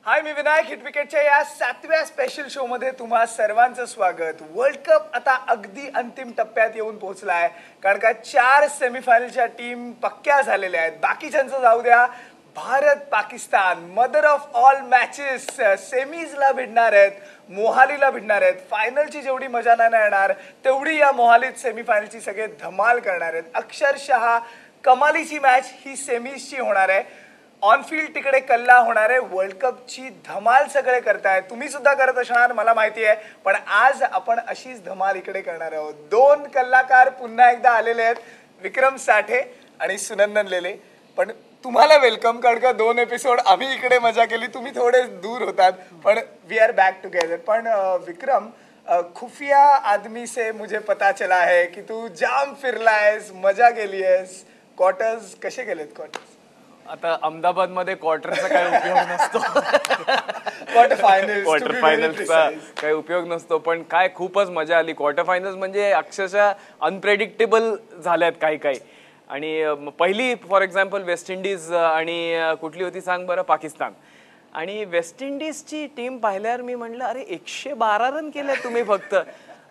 हाय, मी Vinayak. Hit विकेटच्या या 7व्या special show मध्ये तुम्हा सर्वांचं स्वागत. वर्ल्ड कप आता अगदी अंतिम टप्प्यात येऊन पोहोचलाय, कारण का 4 सेमीफायनलच्या टीम पक्क्या झालेल्या आहेत. बाकीच्यांचं जाऊ द्या. Bharat Pakistan mother of all matches सेमीजला भिडणार आहेत, मोहालीला भिडणार आहेत. फायनलची जेवढी मजा नाही येणार तेवढी या मोहालीत सेमीफायनलची सगळे धमाल करणार आहेत. अक्षरशः कमालीची मॅच ही सेमीजची होणार आहे. ऑन फील्ड तिकडे कल्ला होणार आहे. वर्ल्ड कपची धमाल सगळे करतायत, तुम्ही सुद्धा करत असणार मला माहिती आहे. पण आज आपण अशीच धमाल इकडे करणार आहोत. 2 कलाकार पुन्हा एकदा आलेले आहेत, विक्रम साठे आणि सुनंदन लेले. पण तुम्हाला वेलकम, कारण का 2 एपिसोड आम्ही इकडे मजा केली, तुम्ही थोडे दूर होतात, पण वी आर बॅक टुगेदर. पण विक्रम, खुफिया आदमी से मुझे पता चला है की तू जाम फिरलायस, मजा केली आहेस. क्वार्टर्स कसे गेलेत? क्वार्टर्स आता अहमदाबाद मध्ये क्वार्टरचा काही उपयोग नसतो. क्वार्टर फायनल्सचा काही उपयोग नसतो, पण काय खूपच मजा आली. क्वार्टर फायनल्स म्हणजे अक्षरशः अनप्रेडिक्टेबल झाल्यात काही. आणि पहिली फॉर एक्झाम्पल वेस्ट इंडिज आणि कुठली होती सांग बरं, पाकिस्तान. आणि वेस्ट इंडिजची टीम पाहिल्यावर मी म्हटलं अरे 112 रन केले तुम्ही फक्त.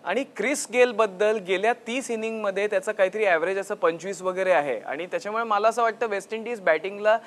आणि क्रिस गेल बद्दल गेल्या 30 इनिंगमध्ये त्याचं काहीतरी ॲव्हरेज असं 25 वगैरे आहे. आणि त्याच्यामुळे मला असं वाटतं वेस्ट इंडिज बॅटिंगला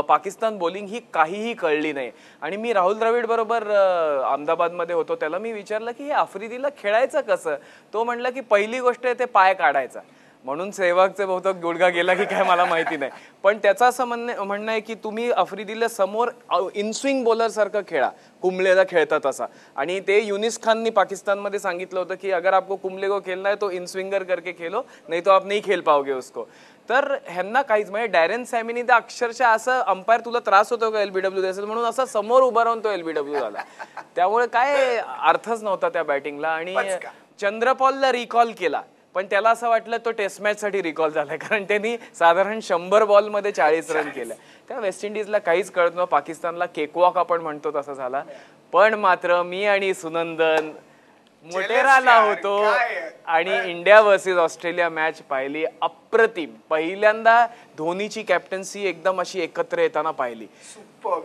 पाकिस्तान बॉलिंग ही काहीही कळली नाही. आणि मी राहुल द्रविड बरोबर अहमदाबादमध्ये होतो, त्याला मी विचारलं की हे आफ्रिदीला खेळायचं कसं. तो म्हटलं की पहिली गोष्ट आहे ते पाय काढायचा, म्हणून सेहवागचे बहुतेक गुडघा गेला की काय मला माहिती नाही. पण त्याचं असं म्हणणं आहे की तुम्ही आफ्रिदीला समोर इनस्विंग बॉलर सारखं खेळा, कुंबलेला खेळतात तसा. आणि ते युनिस खाननी पाकिस्तानमध्ये सांगितलं होतं की अगर आपको कुंबले को खेलना है तो इनस्विंगर करके खेलो, नहीं तो आप नहीं खेल पाओगे उसको. तर ह्यांना काहीच म्हणजे डॅरेन सॅमीनी तर अक्षरशः असं अंपायर तुला त्रास होतो का LBW असेल म्हणून असं समोर उभा राहून तो LBW झाला. त्यामुळे काय अर्थच नव्हता त्या बॅटिंगला. आणि चंद्रपॉलला रिकॉल केला, पण त्याला असं वाटलं तो टेस्ट मॅच साठी रिकॉल झालाय, कारण त्यांनी साधारण 100 बॉलमध्ये 40 रन केले. त्या वेस्ट इंडिजला काहीच कळत नव्हतं. पाकिस्तानला केकवॉक आपण म्हणतो तसा झाला. पण मात्र मी आणि सुनंदन मोटेराला होतो आणि इंडिया वर्सेस ऑस्ट्रेलिया मॅच पाहिली. अप्रतिम. पहिल्यांदा धोनीची कॅप्टन्सी एकदम अशी एकत्र येताना पाहिली.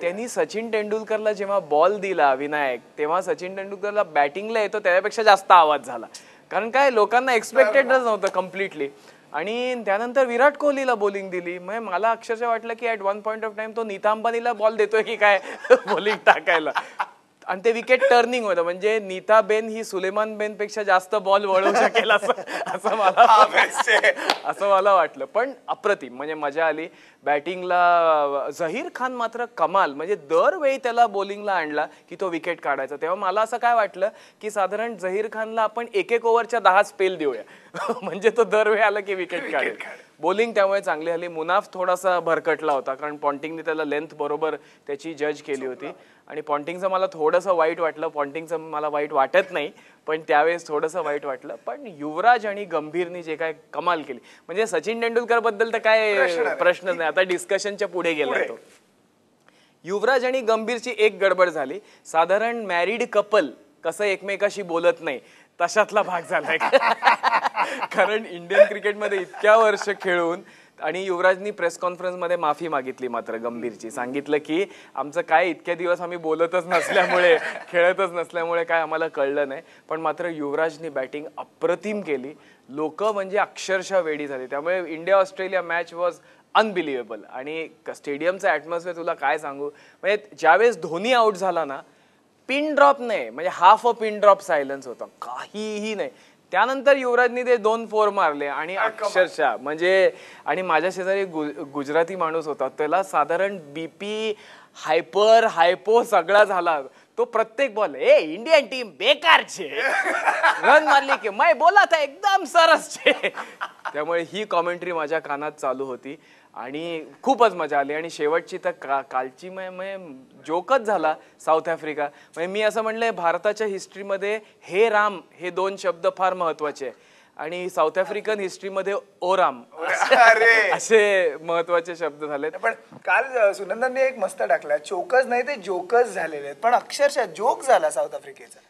त्यांनी सचिन तेंडुलकरला जेव्हा बॉल दिला विनायक, तेव्हा सचिन तेंडुलकरला बॅटिंगला येतो त्याच्यापेक्षा जास्त आवाज झाला, कारण काय लोकांना एक्सपेक्टेडच नव्हतं कम्प्लिटली. आणि त्यानंतर विराट कोहलीला बॉलिंग दिली. म्हणजे मला अक्षरशः वाटलं की at one point of time तो नीता अंबानीला बॉल देतोय की काय बॉलिंग टाकायला. आणि ते विकेट टर्निंग होतं, म्हणजे नीता बेन ही सुलेमान बेन पेक्षा जास्त बॉल वळवू शकेल असं मला वाटलं. पण अप्रतिम म्हणजे मजा आली बॅटिंगला. झहीर खान मात्र कमाल, म्हणजे दरवेळी त्याला बॉलिंगला आणला की तो विकेट काढायचा. तेव्हा मला असं काय वाटलं की साधारण झहीर खानला आपण 1-1 ओव्हरच्या 10 स्पेल देऊया म्हणजे तो दरवेळी आला की विकेट काढेल. बॉलिंग त्यामुळे चांगली आली. मुनाफ थोडासा भरकटला होता, कारण पॉन्टिंगने त्याला लेंथ बरोबर त्याची जज केली होती. आणि पॉन्टिंगचं मला थोडंसं वाईट वाटलं. पॉन्टिंगचं मला वाईट वाटत नाही, पण त्यावेळेस थोडंसं वाईट वाटलं. पण युवराज आणि गंभीरनी जे काय कमाल केली, म्हणजे सचिन तेंडुलकर बद्दल तर काय प्रश्नच नाही, आता डिस्कशनच्या पुढे गेला तो. युवराज आणि गंभीरची एक गडबड झाली. साधारण मॅरिड कपल कसं एकमेकाशी बोलत नाही तशातला भाग झालाय. कारण इंडियन क्रिकेटमध्ये इतक्या वर्ष खेळून आणि युवराजनी प्रेस कॉन्फरन्समध्ये माफी मागितली मात्र गंभीरची. सांगितलं की आमचं काय इतक्या दिवस आम्ही बोलतच नसल्यामुळे खेळतच नसल्यामुळे काय आम्हाला कळलं नाही. पण मात्र युवराजनी बॅटिंग अप्रतिम केली. लोक म्हणजे अक्षरशः वेडी झाली. त्यामुळे India Australia match was unbelievable. आणि स्टेडियमचं ॲटमॉस्फिअर तुला काय सांगू, म्हणजे ज्यावेळेस धोनी आउट झाला ना, पिन ड्रॉप नाही, म्हणजे half a pin drop silence होता, काहीही नाही. त्यानंतर युवराजनी ते 2 4 मारले आणि अक्षरशः म्हणजे. आणि माझ्या शेजारी गुजराती माणूस होता, त्याला साधारण BP हायपो सगळा झाला. तो प्रत्येक बॉल इंडियन टीम बेकार छे, रन मारली की मैं बोला था एकदम सरस छे. त्यामुळे ही कॉमेंट्री माझ्या कानात चालू होती आणि खूपच मजा आली. आणि शेवटची तर कालची जोकच झाला साऊथ आफ्रिका. म्हणजे मी असं म्हणलंय भारताच्या हिस्ट्रीमध्ये हे राम हे 2 शब्द फार महत्वाचे, आणि साऊथ आफ्रिकन हिस्ट्रीमध्ये ओ राम असे महत्वाचे शब्द झाले. पण काल सुनंदनने एक मस्त टाकला, चोकच नाही ते जोकच झालेले आहेत, पण अक्षरशः जोक झाला साऊथ आफ्रिकेचा.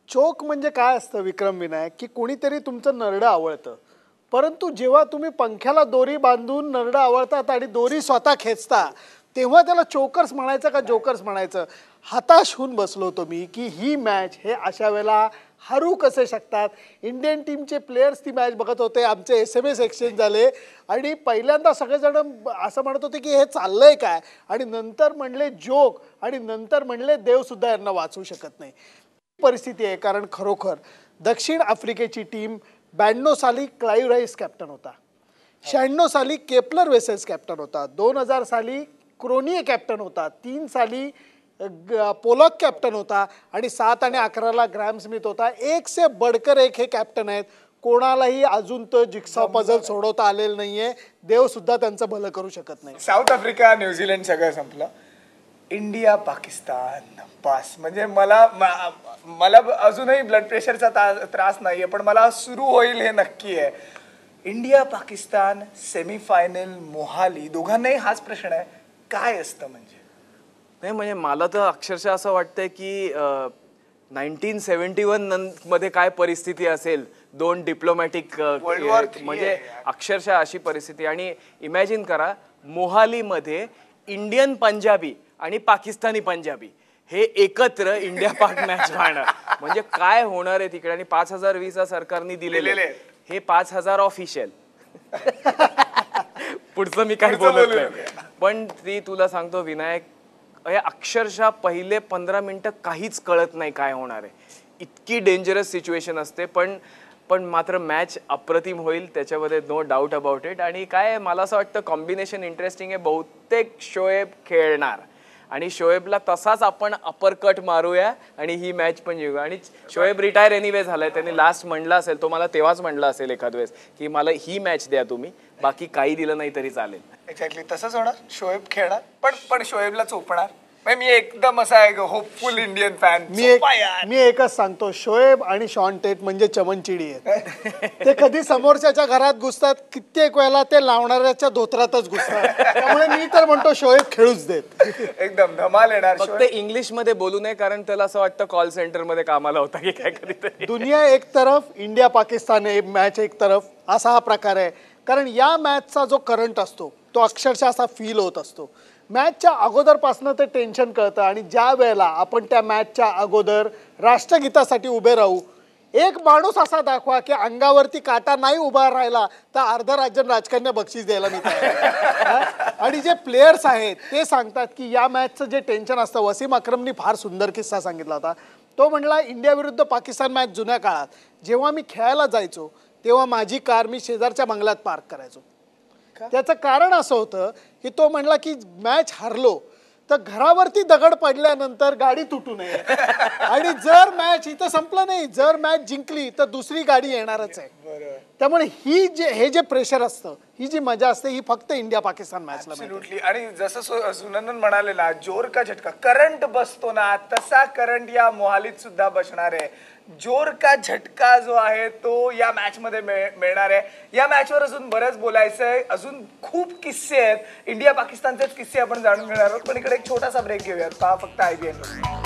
चोक म्हणजे काय असतं विक्रम विनायक, की कोणीतरी तुमचं नरडं आवळतं, परंतु जेव्हा तुम्ही पंख्याला दोरी बांधून नरडं आवळतात आणि दोरी स्वतः खेचता, तेव्हा त्याला चोकर्स म्हणायचं का जोकर्स म्हणायचं, हताश होऊन बसलो होतो मी की ही मॅच हे अशा वेळेला हरू कसे शकतात. इंडियन टीमचे प्लेयर्स ती मॅच बघत होते, आमचे SMS एक्सचेंज झाले आणि पहिल्यांदा सगळेजण असं म्हणत होते की हे चाललंय काय, आणि नंतर म्हणले जोक, आणि नंतर म्हणले देवसुद्धा यांना वाचवू शकत नाही. परिस्थिती आहे, कारण खरोखर दक्षिण आफ्रिकेची टीम 92 साली क्लाइव्ह राईस कॅप्टन होता, 96 साली केपलर वेसेल्स कॅप्टन होता, 2000 साली क्रोनिये कॅप्टन होता, 3 साली पोलॉक कॅप्टन होता, आणि 7 आणि 11ला ग्रॅम स्मिथ होता. एक से बडकर एक हे कॅप्टन आहेत. कोणालाही अजून तर जिक्सॉ पझल सोडवता आलेलं नाहीये. देव सुद्धा त्यांचं भलं करू शकत नाही. साऊथ आफ्रिका न्यूझीलंड सगळं संपलं. India Pakistan pass. म्हणजे मला अजूनही ब्लड प्रेशरचा त्रास नाहीये, पण मला सुरू होईल हे नक्की आहे. इंडिया पाकिस्तान सेमीफायनल मोहाली, दोघांनाही हाच प्रश्न आहे, काय असतं म्हणजे? नाही म्हणजे मला तर अक्षरशः असं वाटतंय की 1971 मध्ये काय परिस्थिती असेल, 2 डिप्लोमॅटिक म्हणजे अक्षरशः अशी परिस्थिती. आणि इमॅजिन करा, मोहालीमध्ये इंडियन पंजाबी आणि पाकिस्तानी पंजाबी हे एकत्र इंडिया पाक मॅच राहणार, म्हणजे काय होणार आहे तिकडे. आणि 5000 व्हिसा सरकारने दिलेले, हे 5000 ऑफिशियल. पुढचं मी काय बोलत नाही, पण ती तुला सांगतो विनायक, हे अक्षरशः पहिले 15 मिनिटं काहीच कळत नाही काय होणार आहे, इतकी डेंजरस सिच्युएशन असते. पण मात्र मॅच अप्रतिम होईल, त्याच्यामध्ये नो डाऊट अबाउट इट. आणि काय मला असं वाटतं कॉम्बिनेशन इंटरेस्टिंग आहे. बहुतेक शोएब खेळणार आणि शोएबला तसाच आपण अपरकट मारूया आणि ही मॅच पण जिंकू. आणि शोएब रिटायर एनिवे झालाय, त्यांनी लास्ट म्हणला असेल, तो मला तेव्हाच म्हणला असेल एखाद वेळेस की मला ही मॅच द्या तुम्ही, बाकी काही दिलं नाही तरी चालेल. एक्झॅक्टली तसंच होणार. शोएब खेळणार, पण शोएबला चोपणार. मी एकदम असा एक होपफुल इंडियन फॅन. मी एकच सांगतो, शोएब आणि शॉन टेट म्हणजे चमनचिडी आहेत. ते कधी समोरच्याच्या घरात घुसतात, कित्येक वेळेला ते लावणाऱ्याच्या धोत्रातच घुसतात. त्यामुळे मी तर म्हणतो शोएब खेळूच देत. एकदम धमाल येणार. फक्त इंग्लिश मध्ये बोलू नये, कारण त्याला असं वाटतं कॉल सेंटर मध्ये कामाला होता की काय कधीतरी. दुनिया एक तरफ, इंडिया पाकिस्तान मॅच एक तरफ, असा हा प्रकार आहे. कारण या मॅचचा जो करंट असतो तो अक्षरशः असा फील होत असतो. मॅचच्या अगोदरपासून ते टेन्शन कळतं, आणि ज्या वेळेला आपण त्या मॅचच्या अगोदर राष्ट्रगीतासाठी उभे राहू, एक माणूस असा दाखवा की अंगावरती काटा नाही उभा राहिला तर अर्ध राजकन्या बक्षीस द्यायला मी तयार. आणि जे प्लेयर्स आहेत ते सांगतात की या मॅचचं जे टेन्शन असतं, वसीम अक्रमनी फार सुंदर किस्सा सांगितला होता. तो म्हणला, इंडिया विरुद्ध पाकिस्तान मॅच जुन्या काळात जेव्हा मी खेळायला जायचो तेव्हा माझी कार मी शेजारच्या बंगल्यात पार्क करायचो. त्याचं कारण असं होतं की तो म्हणला की मॅच हरलो तर घरावरती दगड पडल्यानंतर गाडी तुटू नये, आणि जर मॅच इथं संपलं नाही, जर मॅच जिंकली तर दुसरी गाडी येणारच आहे. त्यामुळे हे जे प्रेशर असतं, ही जी मजा असते, ही फक्त इंडिया पाकिस्तान मॅचला मिळते. आणि जसं सुनंदन म्हणाले ना, जोर का झटका करंट बसतो ना, तसा करंट या मोहालीत सुद्धा बसणार आहे. जोर का झटका जो आहे तो या मॅच मध्ये मिळणार आहे. या मॅचवर अजून बरंच बोलायचं आहे, अजून खूप किस्से आहेत, इंडिया पाकिस्तानचेच किस्से आपण जाणून घेणार आहोत. पण इकडे एक छोटासा ब्रेक घेऊयात, पहा फक्त IPL.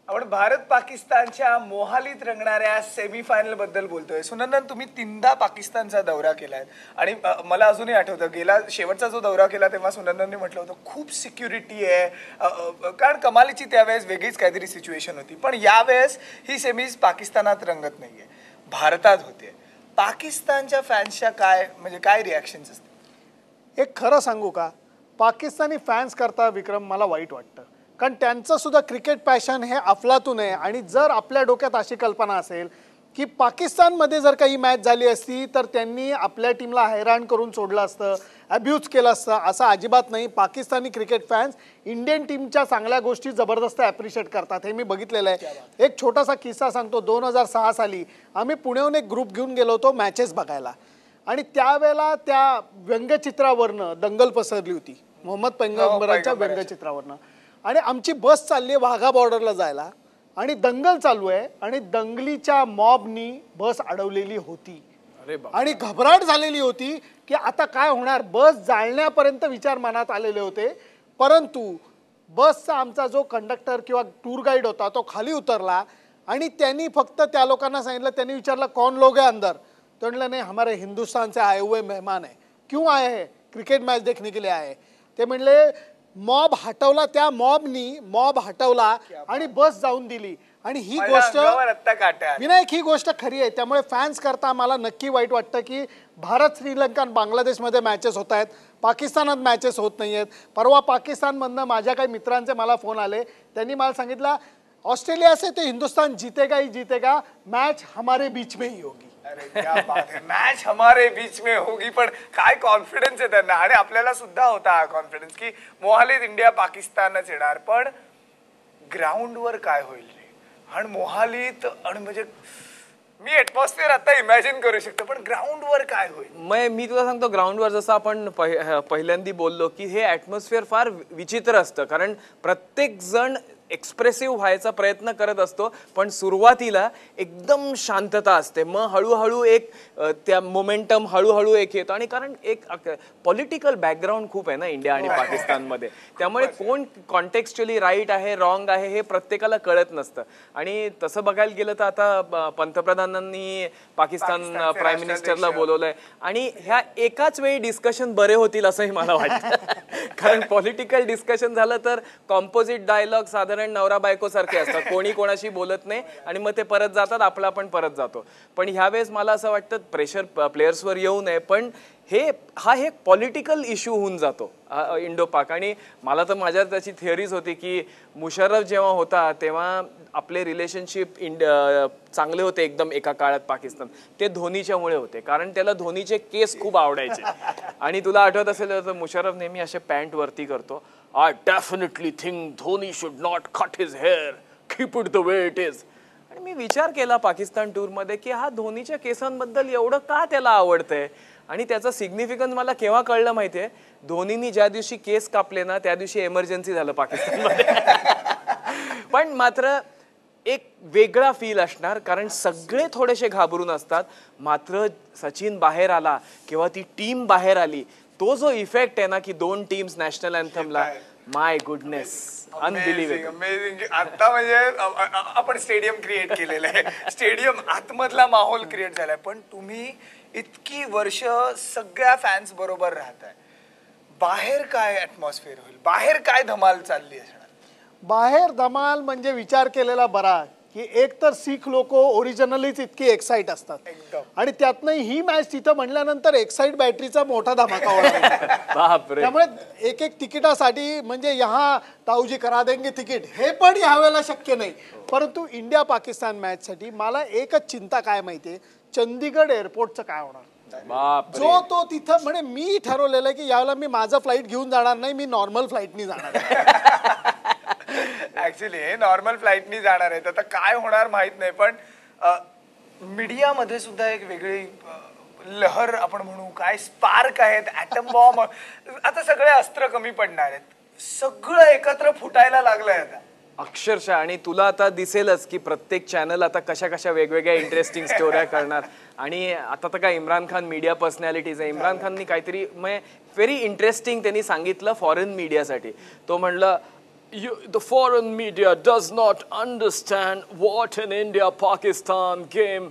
आपण भारत पाकिस्तानच्या मोहालीत रंगणाऱ्या सेमीफायनल बद्दल बोलतोय. सुनंदन, तुम्ही 3दा पाकिस्तानचा दौरा केलाय, आणि मला अजूनही आठवतं गेला शेवटचा जो दौरा केला तेव्हा सुनंदनने म्हटलं होतं खूप सिक्युरिटी आहे, कारण कमालीची त्यावेळेस वेगळीच काहीतरी सिच्युएशन होती. पण यावेळेस ही सेमीज पाकिस्तानात रंगत नाहीये, भारतात होते. पाकिस्तानच्या फॅन्सच्या काय रिॲक्शन्स असतात? एक खरं सांगू का, पाकिस्तानी फॅन्स करता विक्रम मला वाईट वाटतं, कारण त्यांचं सुद्धा क्रिकेट पॅशन हे अफलातून आहे. आणि जर आपल्या डोक्यात अशी कल्पना असेल की पाकिस्तानमध्ये जर काही मॅच झाली असती तर त्यांनी आपल्या टीमला हैराण करून सोडलं असतं, अब्यूज केलं असतं, असं अजिबात नाही. पाकिस्तानी क्रिकेट फॅन्स इंडियन टीमच्या चांगल्या गोष्टी जबरदस्त ॲप्रिशिएट करतात, हे मी बघितलेलं आहे. एक छोटासा किस्सा सांगतो. 2006 साली आम्ही पुण्याहून एक ग्रुप घेऊन गेलो होतो मॅचेस बघायला आणि त्यावेळेला त्या व्यंगचित्रावरनं दंगल पसरली होती, मोहम्मद पैगंबरांच्या व्यंगचित्रावरनं. आणि आमची बस चालली आहे वाघा बॉर्डरला जायला आणि दंगल चालू आहे आणि दंगलीच्या मॉबनी बस अडवलेली होती आणि घबराट झालेली होती की आता काय होणार. बस जाळण्यापर्यंत विचार मनात आलेले होते. परंतु बसचा आमचा जो कंडक्टर किंवा टूर गाईड होता तो खाली उतरला आणि त्यांनी फक्त त्या लोकांना सांगितलं, त्यांनी विचारलं कौन लोग है अंदर. तो म्हणलं नाही हमारे हिंदुस्तान से आए हुए मेहमान है. क्यों आए हैं? क्रिकेट मॅच देखने के लिए आए. ते म्हणले मॉब हटवला, त्या मॉबनी मॉब हटवला आणि बस जाऊन दिली. आणि ही गोष्ट विनायक, ही गोष्ट खरी आहे. त्यामुळे फॅन्स करता मला नक्की वाईट वाटतं की भारत, श्रीलंका आणि बांगलादेशमध्ये मॅचेस होत आहेत, पाकिस्तानात मॅचेस होत नाही आहेत. परवा पाकिस्तानमधनं माझ्या काही मित्रांचे मला फोन आले, त्यांनी मला सांगितलं ऑस्ट्रेलिया से तो हिंदुस्तान जीतेगा ही जीतेगा, मॅच हमारे बीच में ही होगी. अरे क्या बात है, मॅच हमारे बीच में होगी. पण काय कॉन्फिडन्स आहे त्यांना आणि आपल्याला सुद्धा होता हा कॉन्फिडन्स की मोहालीत इंडिया पाकिस्तानच येणार. पण ग्राउंडवर काय होईल रे. आणि मोहालीत आणि म्हणजे मी ॲटमॉस्फिअर आता इमॅजिन करू शकतो, पण ग्राउंडवर काय होईल. मी तुला सांगतो, ग्राउंडवर जसं आपण पहिल्यांदा बोललो की हे ॲटमॉस्फिअर फार विचित्र असतं, कारण प्रत्येक जण एक्सप्रेसिव्ह व्हायचा प्रयत्न करत असतो, पण सुरुवातीला एकदम शांतता असते, मग हळूहळू एक त्या मोमेंटम हळूहळू एक येतो. आणि कारण एक पॉलिटिकल बॅकग्राऊंड खूप आहे ना इंडिया आणि पाकिस्तानमध्ये, त्यामुळे कोण कॉन्टेक्स्च्युअली राईट आहे रॉंग आहे हे प्रत्येकाला कळत नसतं. आणि तसं बघायला गेलं तर आता पंतप्रधानांनी पाकिस्तान प्राईम मिनिस्टरला बोलवलंय आणि ह्या एकाच वेळी डिस्कशन बरे होतील असंही मला वाटतं. कारण पॉलिटिकल डिस्कशन झालं तर कॉम्पोजिट डायलॉग साधारण नवरा बायको सारखे असतात, कोणी कोणाशी बोलत नाही आणि मग ते परत जातात, आपला आपण परत जातो. पण ह्यावेळेस मला असं वाटतं प्रेशर प्लेयर्सवर येऊ नये, पण हा एक पॉलिटिकल इश्यू होऊन जातो इंडो पाक. आणि मला तर माझ्या त्याची थिअरीज होती की मुशर्रफ जेव्हा होता तेव्हा आपले रिलेशनशिप चांगले होते एकदम एका काळात पाकिस्तान, ते धोनीच्यामुळे होते, कारण त्याला धोनीचे केस खूप आवडायचे. आणि तुला आठवत असेल तर मुशर्रफ नेहमी असे पॅन्ट वरती करतो, I definitely think Dhoni should not cut his hair, keep it the way it is. आणि मी विचार केला पाकिस्तान टूरमध्ये की हा धोनीच्या केसांबद्दल एवढं का त्याला आवडतंय. आणि त्याचं सिग्निफिकन्स मला केव्हा कळलं माहितीये, धोनीनी ज्या दिवशी केस कापले ना त्या दिवशी एमर्जन्सी झालं पाकिस्तानमध्ये. पण मात्र एक वेगळा फील असणार, कारण सगळे थोडेसे घाबरून असतात. मात्र सचिन बाहेर आला किंवा ती टीम बाहेर आली, तो जो इफेक्ट आहे ना की दोन टीम्स नॅशनल अँथमला, माय गुडनेस, अनबिलिव्हेबल. अमेझिंग. आता म्हणजे आपण स्टेडियम क्रिएट केलेलं आहे, स्टेडियम आतमधला माहोल क्रिएट झालाय. पण तुम्ही इतकी वर्ष सगळ्या फॅन्स बरोबर राहताय, बाहेर काय ॲटमॉस्फिअर होईल, बाहेर काय धमाल चालली असणार. बाहेर धमाल म्हणजे विचार केलेला बरा की एक तर सीख लोक ओरिजिनलीच इतकी एक्साइट असतात आणि त्यातनं ही मॅच तिथं म्हणल्यानंतर एक्साइट बॅटरीचा मोठा धमाका होणार. त्यामुळे एक एक तिकिटासाठी म्हणजे यहाँ ताऊजी करा देंगे तिकीट हे पण यावेळेला शक्य नाही. परंतु इंडिया पाकिस्तान मॅच साठी मला एकच चिंता काय माहितीये, चंदीगड एअरपोर्टचं काय होणार. जो तो तिथं म्हणजे मी ठरवलेलं की यावेळेला मी माझं फ्लाईट घेऊन जाणार नाही, मी नॉर्मल फ्लाईटनी जाणार. ऍक्च्युली हे नॉर्मल फ्लाईटनी जाणार आहेत. आता काय होणार माहित नाही, पण मीडियामध्ये सुद्धा एक वेगळी लहर आपण म्हणू, काय स्पार्क आहेत, ॲटम बॉम्ब. आता सगळे अस्त्र कमी पडणार आहेत, सगळं एकत्र फुटायला लागलंय आता अक्षरशः. आणि तुला आता दिसेलच की प्रत्येक चॅनल आता कशा कशा वेगवेगळ्या इंटरेस्टिंग स्टोऱ्या करणार. आणि आता तर काय इम्रान खान मीडिया पर्सनॅलिटीज आहे, इम्रान खाननी काहीतरी व्हेरी इंटरेस्टिंग त्यांनी सांगितलं फॉरेन मीडियासाठी. तो म्हणलं the foreign media does not understand what an India-Pakistan game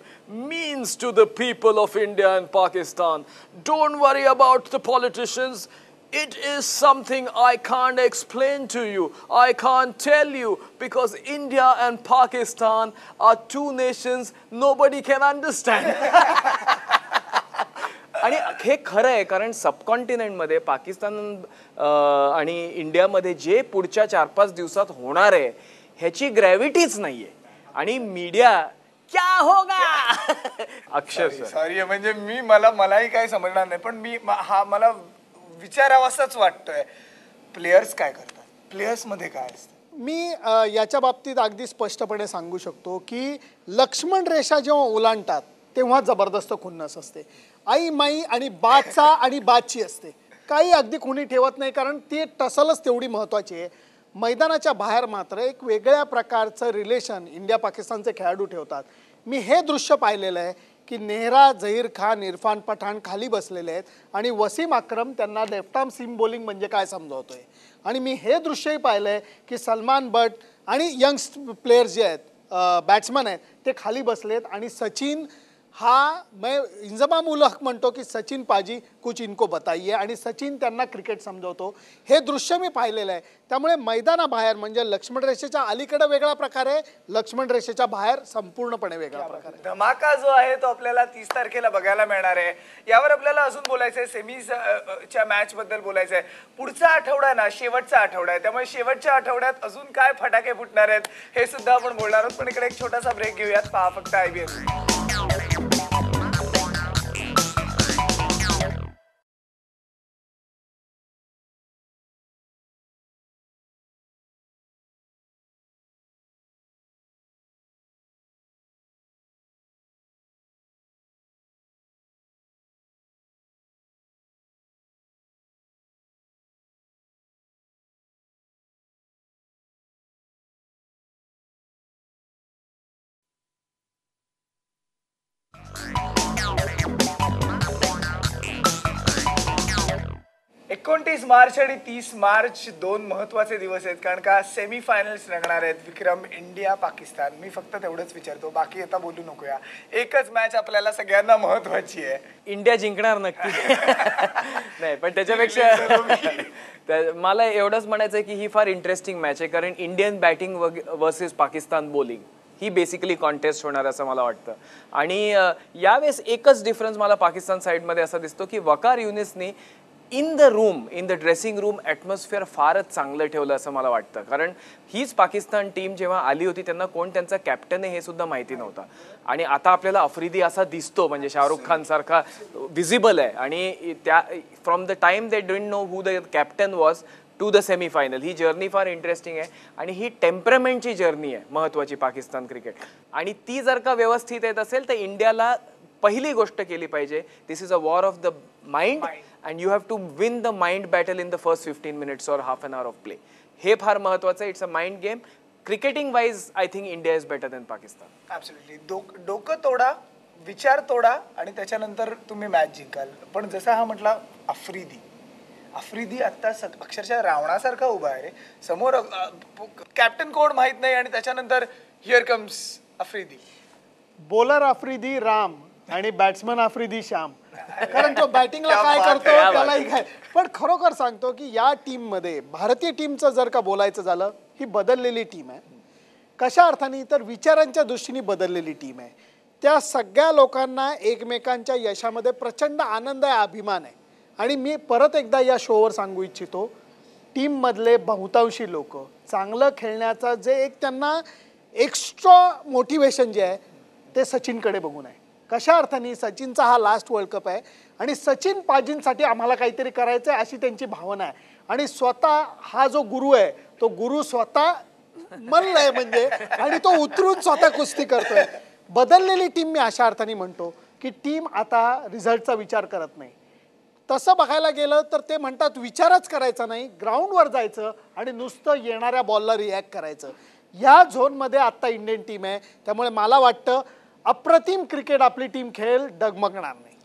means to the people of India and Pakistan. Don't worry about the politicians. It is something I can't explain to you. I can't tell you because India and Pakistan are two nations nobody can understand. आणि हे खरं आहे, कारण सबकॉन्टिनेंटमध्ये पाकिस्तान आणि इंडियामध्ये जे पुढच्या 4-5 दिवसात होणार आहे ह्याची ग्रॅव्हिटीच नाहीये. आणि मीडिया क्या होगा अक्षरशः सॉरी म्हणजे मलाही काही समजणार नाही, पण मला विचारावासाच वाटतोय, प्लेयर्स काय करतात, प्लेयर्स मध्ये काय असतं. मी याच्या बाबतीत अगदी स्पष्टपणे सांगू शकतो की लक्ष्मण रेषा जेव्हा ओलांडतात तेव्हा जबरदस्त खुन्नस असते. आई माई आणि बाचा आणि बाची असते, काही अगदी कुणी ठेवत नाही, कारण ती टसलच तेवढी महत्त्वाची आहे. मैदानाच्या बाहेर मात्र एक वेगळ्या प्रकारचं रिलेशन इंडिया पाकिस्तानचे खेळाडू ठेवतात. मी हे दृश्य पाहिलेलं आहे की नेहरा, झहीर खान, इरफान पठाण खाली बसलेले आहेत आणि वसीम अक्रम त्यांना लेफ्ट आर्म सीम बॉलिंग म्हणजे काय समजावतोय. आणि मी हे दृश्यही पाहिलं आहे की सलमान बट आणि यंग प्लेयर्स जे आहेत, बॅट्समन आहेत, ते खाली बसलेत आणि सचिन हा मैं इंजमाम उल हक म्हणतो की सचिन पाजी कुछ इनको बताइए, आणि सचिन त्यांना क्रिकेट समजवतो. हे दृश्य मी पाहिलेलं आहे. त्यामुळे मैदानाबाहेर म्हणजे लक्ष्मण रेषेच्या अलीकडे वेगळा प्रकार आहे, लक्ष्मण रेषेच्या बाहेर संपूर्णपणे वेगळा प्रकार आहे. धमाका जो आहे तो आपल्याला 30 तारखेला बघायला मिळणार आहे. यावर आपल्याला अजून बोलायचं आहे, सेमीच्या मॅच बद्दल बोलायचं आहे. पुढचा आठवडा ना शेवटचा आठवडा आहे, त्यामुळे शेवटच्या आठवड्यात अजून काय फटाके फुटणार आहेत हे सुद्धा आपण बोलणार आहोत. पण इकडे एक छोटासा ब्रेक घेऊयात. पहा फक्त IBL. एकोणतीस मार्च आणि 30 मार्च दोन महत्वाचे दिवस आहेत, कारण का सेमीफायनल्स रंगणार आहेत. विक्रम, इंडिया पाकिस्तान. मी फक्त तेवढंच विचारतो, बाकी आता बोलू नकोया. एकच मॅच आपल्याला सगळ्यांना महत्वाची आहे. इंडिया जिंकणार नक्की. नाही, पण त्याच्यापेक्षा मला एवढंच म्हणायचं आहे की ही फार इंटरेस्टिंग मॅच आहे, कारण Indian batting versus Pakistan bowling ही बेसिकली कॉन्टेस्ट होणार असं मला वाटतं. आणि यावेळेस एकच डिफरन्स मला पाकिस्तान साईडमध्ये असा दिसतो की वकार युनिसनी in the dressing room atmosphere फारच चांगलं ठेवलं असं मला वाटतं. कारण हीच पाकिस्तान टीम जेव्हा आली होती त्यांना कोण त्यांचा कॅप्टन आहे हे सुद्धा माहिती नव्हता. आणि आता आपल्याला आफ्रिदी असा दिसतो, म्हणजे शाहरुख खान सारखा विजिबल आहे. आणि त्या from the time they didn't know who the captain was to the semifinal. ही जर्नी फार इंटरेस्टिंग आहे आणि ही टेम्परामेंटची जर्नी आहे महत्त्वाची पाकिस्तान क्रिकेट. आणि ती जर का व्यवस्थित येत असेल तर इंडियाला पहिली गोष्ट केली पाहिजे, this is a war of the mind and you have to win the mind battle in the first 15 minutes or half an hour of play. हे फार महत्वाचं आहे. It's a mind game. Cricketing wise I think India is better than Pakistan. Absolutely. डोकं तोडा, विचार तोडा आणि त्याच्यानंतर तुम्ही मॅच जिंकाल. पण जसा हा म्हटला आफ्रिदी आता अक्षरशः रावणासारखा उभा आहे समोर. कॅप्टन कोण माहित नाही आणि त्याच्यानंतर here comes Afridi. Bowler Afridi Ram आणि बॅट्समन आफ्रिदी श्याम, कारण तो बॅटिंगला काय करतो त्यालाही काय. पण खरोखर सांगतो की या टीम मध्ये भारतीय टीमचं जर का बोलायचं झालं, ही बदललेली टीम आहे. कशा अर्थाने तर विचारांच्या दृष्टीने बदललेली टीम आहे. त्या सगळ्या लोकांना एकमेकांच्या यशामध्ये प्रचंड आनंद आहे, अभिमान आहे. आणि मी परत एकदा या शोवर सांगू इच्छितो, टीम मधले बहुतांशी लोक चांगलं खेळण्याचा जे एक त्यांना एक्स्ट्रा मोटिवेशन जे आहे ते सचिनकडे बघून आहे. कशा अर्थाने सचिनचा हा लास्ट वर्ल्ड कप आहे आणि सचिन पाजींसाठी आम्हाला काहीतरी करायचं आहे अशी त्यांची भावना आहे. आणि स्वतः हा जो गुरु आहे तो गुरु स्वतः मल्ल म्हणजे, आणि तो उतरून स्वतः कुस्ती करतोय. बदललेली टीम मी अशा अर्थाने म्हणतो की टीम आता रिझल्टचा विचार करत नाही. तसं बघायला गेलं तर ते म्हणतात विचारच करायचा नाही, ग्राउंडवर जायचं आणि नुसतं येणाऱ्या बॉलला रिॲक्ट करायचं. ह्या झोनमध्ये आत्ता इंडियन टीम आहे. त्यामुळे मला वाटतं अप्रतिम क्रिकेट आपली टीम खेळेल, डगमगणार नाही.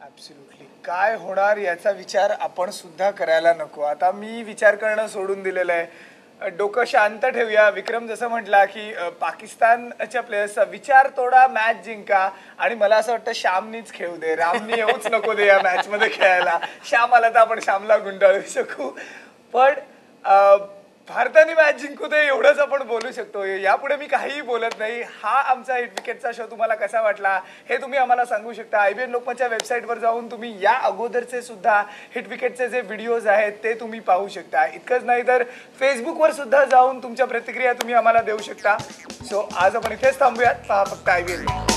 ऍब्सोल्युटली. काय होणार याचा विचार आपण सुद्धा करायला नको. आता मी विचार करणं सोडून दिलेलं आहे. डोकं शांत ठेवूया. विक्रम जसं म्हटला की पाकिस्तानच्या प्लेयर्सचा विचार तोडा, मॅच जिंका. आणि मला असं वाटतं श्यामनीच खेळू दे, रामनी येऊच नको दे या मॅच मध्ये खेळायला. श्याम आला तर आपण श्यामला गुंडाळू शकू. पण भारताने मॅच जिंकू दे एवढंच आपण बोलू शकतो. यापुढे मी काहीही बोलत नाही. हा आमचा हिट विकेटचा शो तुम्हाला कसा वाटला हे तुम्ही आम्हाला सांगू शकता. IBN लोकमतच्या वेबसाईटवर जाऊन तुम्ही या अगोदरचे सुद्धा हिट विकेटचे जे व्हिडिओज आहेत ते तुम्ही पाहू शकता. इतकंच नाही तर फेसबुकवर सुद्धा जाऊन तुमच्या प्रतिक्रिया तुम्ही आम्हाला देऊ शकता. सो आज आपण इथेच थांबूयात. पहा फक्त IBN.